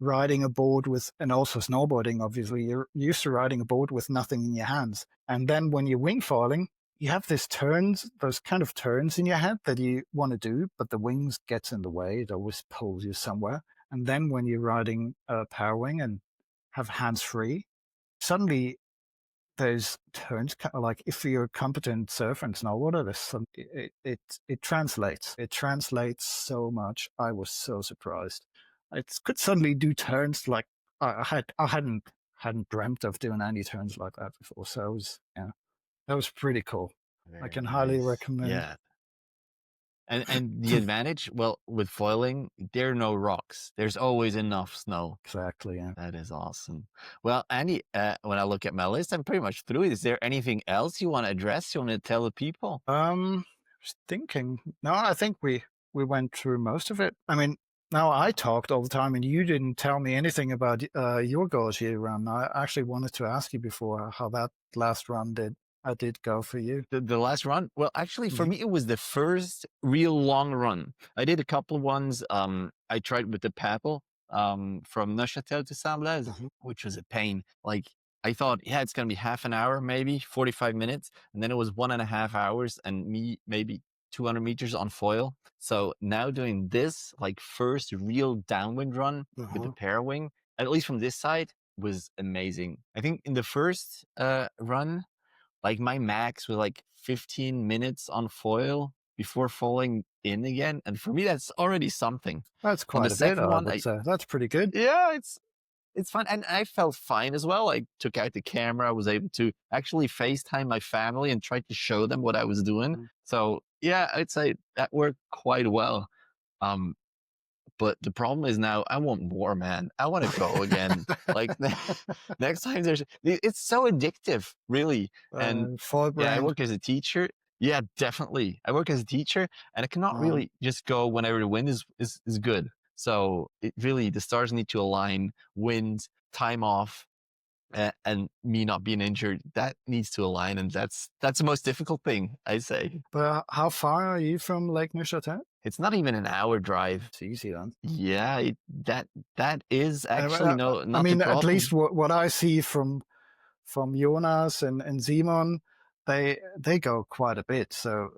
riding a board with, and also snowboarding, obviously, you're used to riding a board with nothing in your hands. And then when you're wing foiling, you have those kind of turns in your head that you want to do, but the wings gets in the way. It always pulls you somewhere. And then when you're riding a power wing and have hands free, suddenly those turns, like if you're a competent surfer and snowboarder, it translates. It translates so much. I was so surprised. It could suddenly do turns like I hadn't dreamt of doing any turns like that before. So that was pretty cool. Very I can highly recommend. Yeah. And the advantage, well, with foiling, there are no rocks. There's always enough snow. Exactly, yeah. That is awesome. Well, Andy, when I look at my list, I'm pretty much through. Is there anything else you want to address? You want to tell the people? I was thinking. No, I think we went through most of it. I mean, now I talked all the time, and you didn't tell me anything about your Gorgier run. I actually wanted to ask you before how that last run did go for you. The last run? Well, actually, for me, it was the first real long run. I did a couple of ones. I tried with the paddle from Neuchâtel to Saint-Blaise, which was a pain. Like, I thought, it's going to be half an hour, maybe 45 minutes. And then it was 1.5 hours and me maybe 200 meters on foil. So now doing this, like first real downwind run with the pair wing, at least from this side, was amazing. I think in the first run, like my max was like 15 minutes on foil before falling in again. And for me, that's already something. That's quite a bit, I would say. That's pretty good. Yeah, it's fun. And I felt fine as well. I took out the camera. I was able to actually FaceTime my family and try to show them what I was doing. So yeah, I'd say that worked quite well. But the problem is now I want more, man. I want to go again. Like next time it's so addictive, really. And I work as a teacher. Yeah, definitely. I work as a teacher and I cannot really just go whenever the wind is good. So it really, the stars need to align, wind, time off, and me not being injured. That needs to align. And that's the most difficult thing, I say. But how far are you from Lake Neuchâtel? It's not even an hour drive. It's easy then. Yeah, that is actually not I mean, the problem. at least what I see from Jonas and Simon, they go quite a bit. So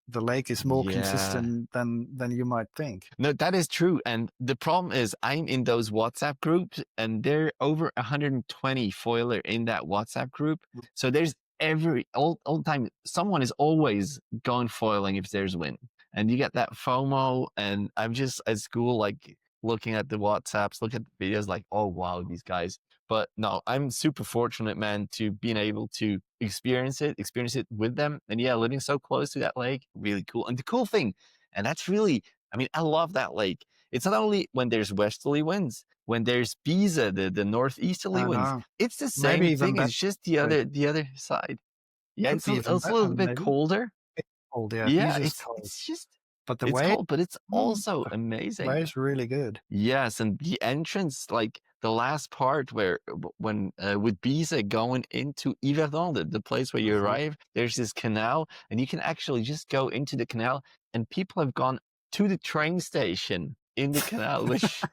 the lake is more consistent than you might think. No, that is true. And the problem is I'm in those WhatsApp groups and there are over 120 foiler in that WhatsApp group. So there's all the time, someone is always going foiling if there's wind. And you get that FOMO, and I'm just at school, like looking at the WhatsApps, look at the videos, like, oh wow, these guys. But no, I'm super fortunate, man, to being able to experience it with them. And yeah, living so close to that lake, really cool. And the cool thing, and that's really, I mean, I love that lake. It's not only when there's westerly winds, when there's Pisa, the northeasterly winds, it's the same thing. It's just the other side. Yeah, it's a little bit colder. Cold, yeah. Yeah, cold. it's just, but the it's way cold, but it's also amazing. The way is really good. Yes, and the entrance, like the last part when with Pisa going into Yverdon, the place where you arrive, there's this canal, and you can actually just go into the canal, and people have gone to the train station in the canal, which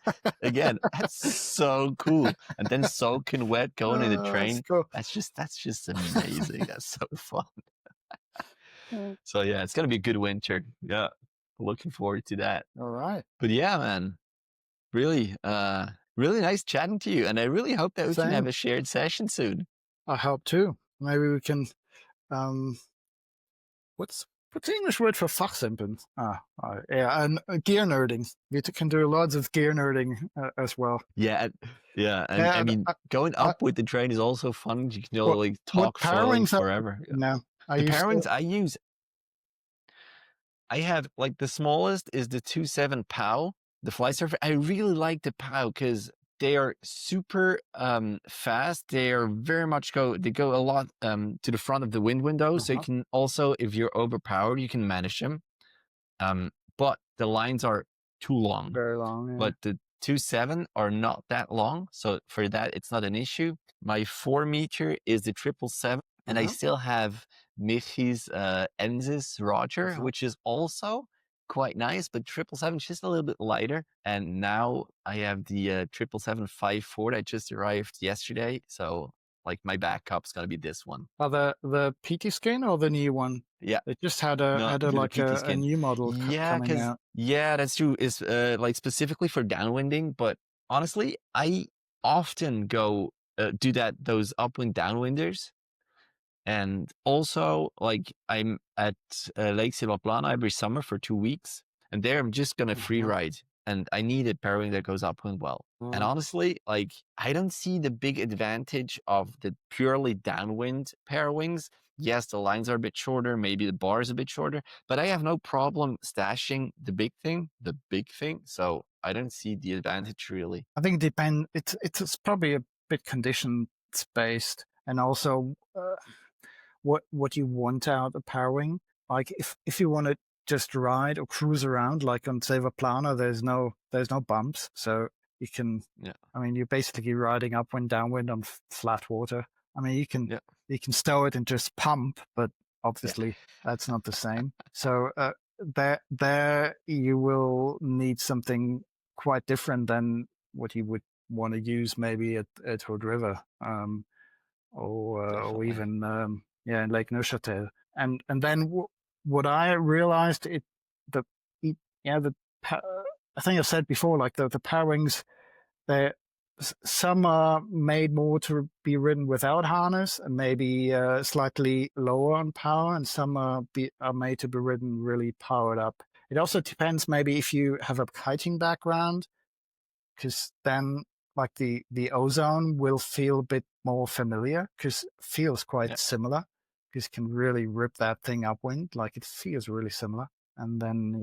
again, that's so cool. And then soaking wet, going in the That's train. cool. That's just amazing. That's so fun. Mm. So yeah, it's gonna be a good winter. Yeah, looking forward to that. All right. But yeah, man, really, really nice chatting to you, and I really hope that we can have Same. a shared session soon. I hope too. Maybe we can. What's the English word for fachsimpeln? Yeah, and gear nerding. We can do lots of gear nerding as well. Yeah, yeah, and Yeah, I and mean, going up with the train is also fun. You can what like what talk foiling powerings are forever. no? I The used pairings to. I have like the smallest is the 2.7 POW, the fly surfer. I really like the POW because they are super fast. They are very much they go a lot to the front of the wind window. So you can also, if you're overpowered, you can manage them. But the lines are too long. Very long. Yeah. But the 2.7 are not that long. So for that, it's not an issue. My 4 meter is the 777. And I still have Michi's Ensis Roger, which is also quite nice, but 777 is just a little bit lighter. And now I have the 777-5 that just arrived yesterday. So like my backup's gonna be this one. Oh, the PT skin or the new one? Yeah, It just had a the PT a skin. new model coming out. Yeah, that's true. It's like specifically for downwinding, but honestly, I often go do those upwind downwinders. And also, like, I'm at Lake Silvaplana every summer for 2 weeks, and there I'm just gonna free ride, and I need a pairing that goes upwind well. And honestly, like, I don't see the big advantage of the purely downwind pairwings. Yes, the lines are a bit shorter, maybe the bar is a bit shorter, but I have no problem stashing the big thing. So I don't see the advantage really. I think it's probably a bit condition based, and also what you want out of powering. Like if you want to just ride or cruise around, like on Silvaplana, there's no bumps, so you can. Yeah. I mean, you're basically riding upwind, downwind on flat water. I mean, you can stow it and just pump, but obviously that's not the same. So there you will need something quite different than what you would want to use maybe at Hood River, or even in Lake Neuchâtel. And then what I realized I think I said before, like the powerings, some are made more to be ridden without harness and maybe slightly lower on power, and some are made to be ridden really powered up. It also depends maybe if you have a kiting background, because then like the ozone will feel a bit more familiar, because it feels quite similar, because it can really rip that thing upwind. Like it feels really similar. And then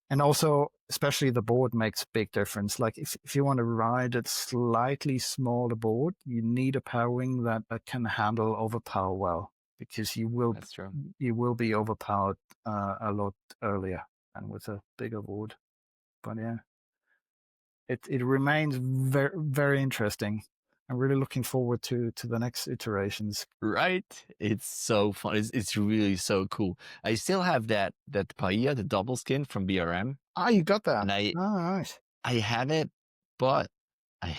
and also especially the board makes a big difference. Like if you want to ride a slightly smaller board, you need a powering that can handle overpower well, because you will be overpowered a lot earlier and with a bigger board. But yeah, it remains very, very interesting. I'm really looking forward to the next iterations. Right? It's so fun. It's really so cool. I still have that paella, the double skin from BRM. Ah, you got that. And Nice. I have it, but I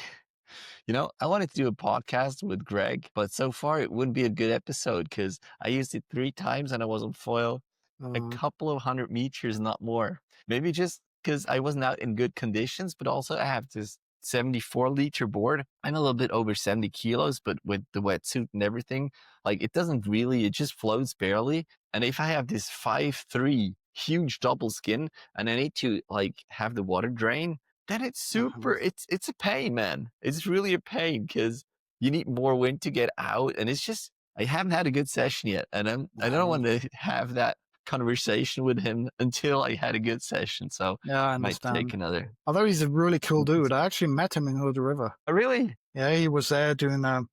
wanted to do a podcast with Greg, but so far it wouldn't be a good episode because I used it 3 times and I was on foil a couple of 100 meters, not more. Maybe just because I wasn't out in good conditions, but also I have this 74-liter board. I'm a little bit over 70 kilos, but with the wetsuit and everything, like it just floats barely. And if I have this 5'3" huge double skin and I need to like have the water drain, then it's it's a pain, man. It's really a pain because you need more wind to get out. And it's just, I haven't had a good session yet. And I don't want to have that conversation with him until I had a good session. So I might take another. Although he's a really cool dude. I actually met him in Hood River. Oh, really? Yeah, he was there doing what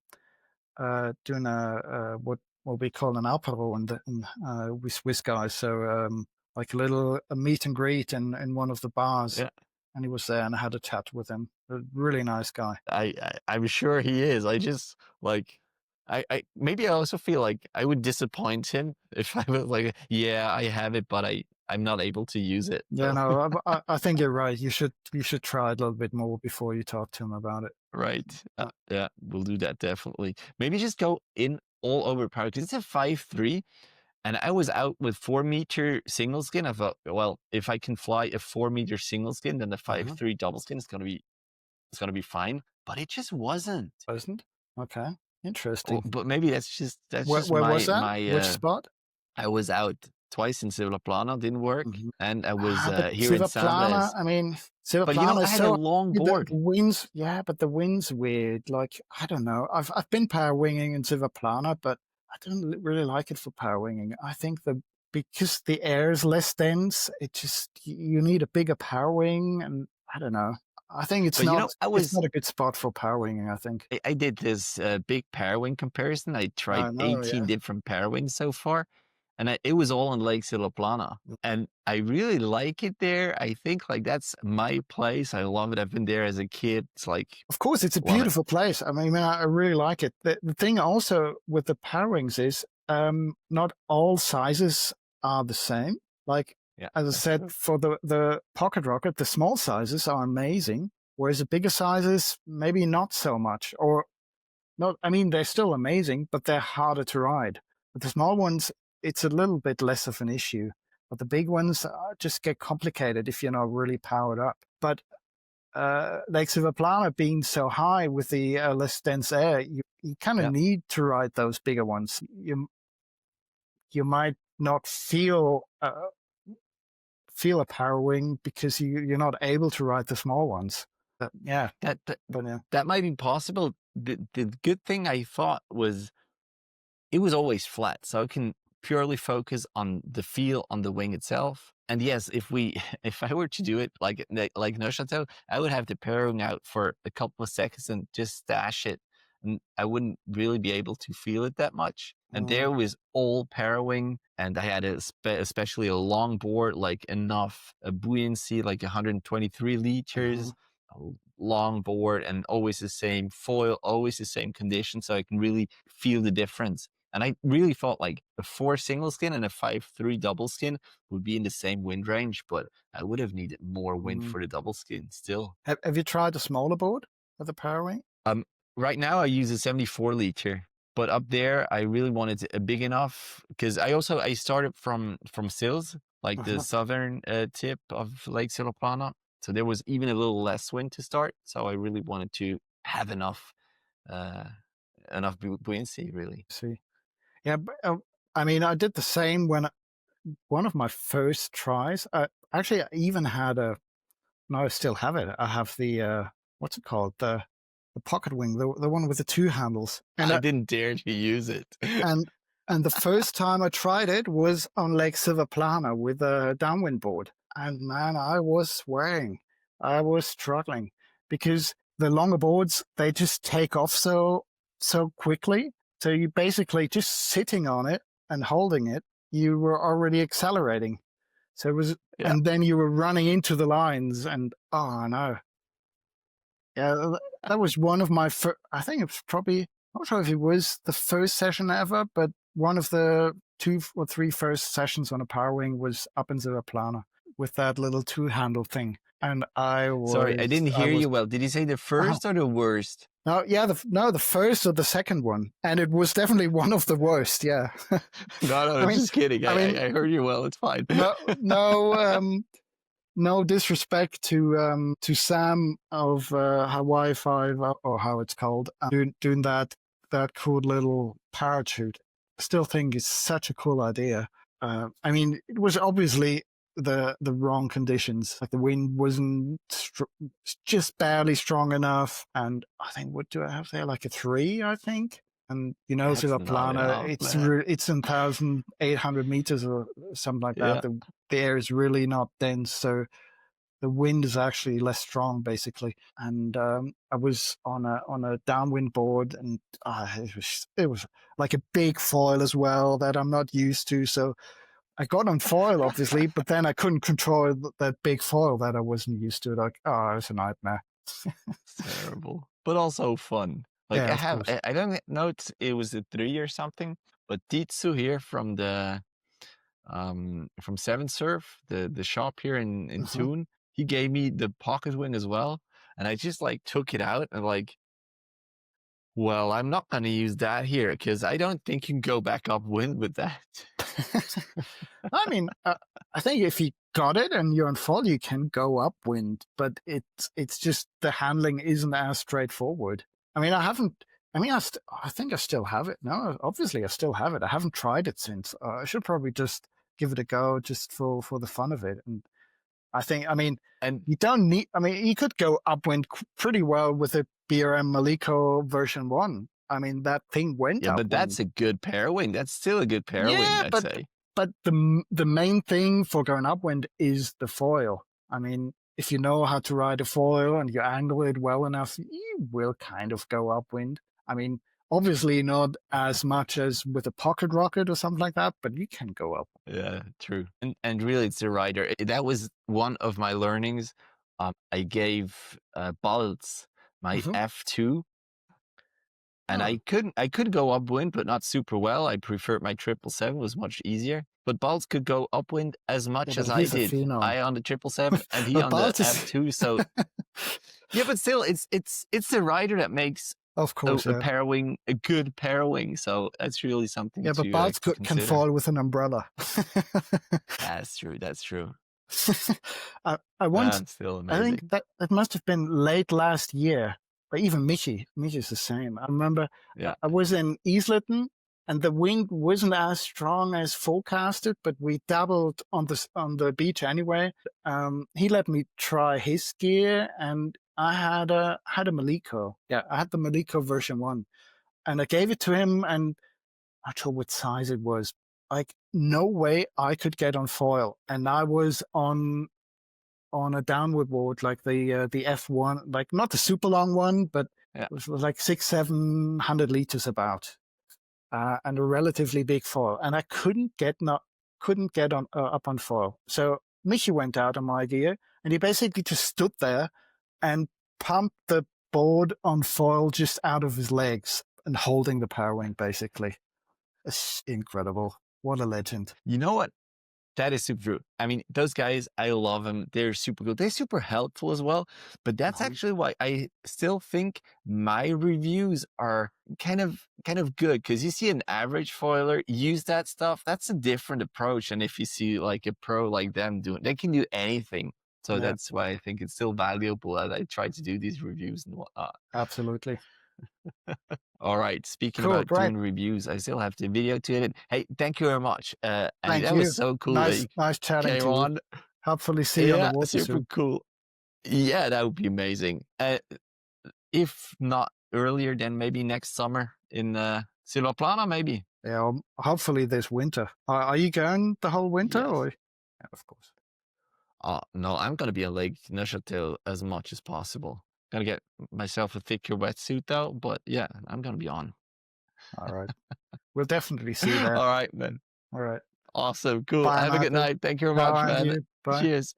we call an apéro with Swiss guys. So like a meet and greet in one of the bars. Yeah. And he was there, and I had a chat with him. A really nice guy. I'm sure he is. I just like I maybe I also feel like I would disappoint him if I was like, yeah, I have it, but I'm not able to use it. Yeah, So, no, I think you're right. You should try it a little bit more before you talk to him about it. right. Uh, Yeah, we'll do that definitely. Maybe just go in all over power because it's a 5.3. And I was out with 4-meter single skin. I thought, well, if I can fly a 4-meter single skin, then the 5.3 double skin is gonna be fine. But it just wasn't. Wasn't? Okay, Oh, interesting. but maybe that's just Where was that? my Which spot? I was out twice in Plana, didn't work, Mhm. and I was But here in Silvaplana, Sandnes. I mean, But you know, Silvaplana I is had a so long the board. winds. Yeah, but the wind's weird. Like I don't know. I've been power winging in Silvaplana, but I don't really like it for power winging. I think because the air is less dense, it just you need a bigger power wing, and I don't know. I think But you know, it's not a good spot for power winging. I think. I did this big power wing comparison. I tried I know. 18 Yeah. different power wings so far, and it was all on Lake Plana. And I really like it there. I think like that's my place. I love it. I've been there as a kid. It's like, Of course, it's a love it. beautiful place. I mean, I really like it. The thing also with the power wings is not all sizes are the same. Like, Yeah, as I that's said, true. for the pocket rocket, the small sizes are amazing, whereas the bigger sizes, maybe not so much. Or, not. I mean, they're still amazing, but they're harder to ride. But the small ones, it's a little bit less of an issue. But the big ones just get complicated if you're not really powered up. But Lake Silvaplana being so high with the less dense air, you kind of Yeah. need to ride those bigger ones. You might not feel a power wing because you're not able to ride the small ones. Yeah, That but yeah. that might be possible. The good thing I thought was it was always flat, so I can purely focus on the feel on the wing itself. And yes, if I were to do it like Neuchâtel, I would have the pairing out for a couple of seconds and just stash it, and I wouldn't really be able to feel it that much. And there was all pairing, and I had especially a long board, like enough buoyancy, like 123 liters. A long board and always the same foil, always the same condition, so I can really feel the difference. And I really thought like a 4 single skin and a 5.3 double skin would be in the same wind range, but I would have needed more wind for the double skin still. Have you tried a smaller board with the power wing? Right now I use a 74 liter, but up there I really wanted a big enough because I started from Sils, like the southern tip of Lake Silvaplana. So there was even a little less wind to start. So I really wanted to have enough buoyancy, really. See, yeah, but, I mean, I did the same when one of my first tries. Actually, I even had no, I still have it. I have the what's it called, the pocket wing, the one with the 2 handles. And I didn't dare to use it. and the first time I tried it was on Lake Silvaplana with a downwind board. And man, I was swearing. I was struggling because the longer boards, they just take off so quickly. So you basically just sitting on it and holding it, you were already accelerating. So it was, and then you were running into the lines and, oh no. Yeah, that was one of my first, I think it was probably, I'm not sure if it was the first session ever, but one of the 2 or 3 first sessions on a power wing was up in Silvaplana with that little 2-handle thing. And I was... Sorry, I didn't hear you well. Did you say the first or the worst? No, yeah, the first or the second one. And it was definitely one of the worst, yeah. No, I'm just kidding. I heard you well. It's fine. No disrespect to Sam of Hawaii 5, or how it's called, doing that cool little parachute. I still think it's such a cool idea. I mean, it was obviously the wrong conditions. Like the wind wasn't just barely strong enough. And I think, what do I have there? Like a 3, I think. And you know, Silvaplana, it's 1,800 meters or something like that. The air is really not dense, so the wind is actually less strong, basically. And I was on a downwind board, and it was like a big foil as well that I'm not used to. So I got on foil, obviously, but then I couldn't control that big foil that I wasn't used to. Like, oh, it was a nightmare. Terrible, but also fun. Like Yeah, I of have, course. I don't know it was a 3 or something, but Titsu here from Seven Surf, the shop here in Mhm. Thun, he gave me the pocket wind as well, and I just like took it out and like, well, I'm not gonna use that here because I don't think you can go back upwind with that. I mean, I think if you got it and you're on foil, you can go upwind, but it's just the handling isn't as straightforward. I mean, I haven't. I mean, I think I still have it. No, obviously I still have it. I haven't tried it since. I should probably just give it a go just for the fun of it. And I think, I mean, And you don't need. I mean, you could go upwind pretty well with a BRM Maliko version 1. I mean, that thing went yeah, but upwind. that's a good pair wing. That's still a good pair wing, Yeah, I'd but say. but the main thing for going upwind is the foil. I mean, if you know how to ride a foil and you angle it well enough, you will kind of go upwind. I mean, obviously not as much as with a pocket rocket or something like that, but you can go up. Yeah, true. And really, it's the rider. That was one of my learnings. I gave Baltz my Mhm. F2, and Oh. I could go upwind, but not super well. I preferred my 777, was much easier. But Baltz could go upwind as much Yeah, as but I he's a did. phenom. I on the 777 and he But on the Baltz is, F2. So yeah, but still, it's the rider that makes of course, a yeah. pair wing a good pair wing. So that's really something Yeah, but to Baltz can consider. fall with an umbrella. That's true. That's true. I once, Still I amazing. think that it must have been late last year, or even Michi's the same. I remember Yeah. I was in Islington and the wind wasn't as strong as forecasted, but we dabbled on the beach anyway. He let me try his gear, and I had a Maliko. Yeah, I had the Maliko version 1, and I gave it to him, and I'm not sure what size it was. Like, no way I could get on foil, and I was on a downward board, like the F1, like not the super long one, but Yeah. it was like 600-700 liters about, and a relatively big foil, and I couldn't get on up on foil. So Michi went out on my gear, and he basically just stood there and pumped the board on foil just out of his legs and holding the power wing basically. It's incredible. What a legend. You know what? That is super true. I mean, those guys, I love them. They're super good. They're super helpful as well. But that's actually why I still think my reviews are kind of good, because you see an average foiler use that stuff. That's a different approach. And if you see like a pro like them doing, they can do anything. So Yeah. that's why I think it's still valuable that I try to do these reviews and whatnot. Absolutely. All right. Speaking Cool, about great. doing reviews, I still have the video to edit. Hey, thank you very much. Andy, Thank that you. was so cool. Nice that you chatting came to you. on. Hopefully see you on the water super soon. cool. Yeah, that would be amazing. If not earlier, then maybe next summer in Silvaplana, maybe. Yeah, hopefully this winter. Are you going the whole winter? Yes. Or? Yeah, of course. No, I'm gonna be on Lake Neuchâtel as much as possible. Gotta get myself a thicker wetsuit though, but yeah, I'm gonna be on. All right. We'll definitely see you there. All right, man. All right. Awesome. Cool. Bye, Have a good Marco. night. Thank you very much, Bye, man. you. Bye. Cheers.